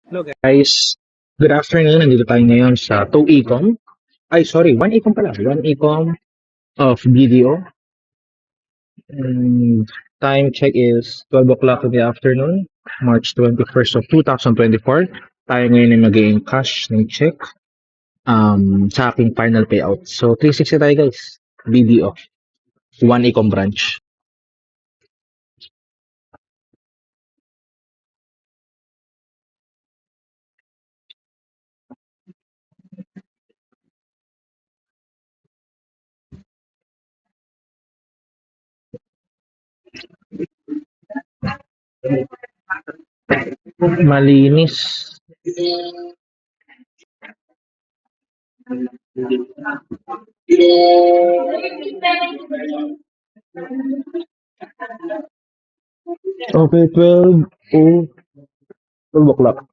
Hello guys, good afternoon. Nandito tayo ngayon sa 2 Ecom. Ay, sorry, 1 Ecom pala. 1 Ecom of BDO. And time check is 12 o'clock in the afternoon, March 21st of 2024. Tayo ngayon ay mag-i cash ng check sa aking final payout. So, 360 tayo guys. BDO. 1 Ecom branch. Malinis. Okay, 12 o'clock.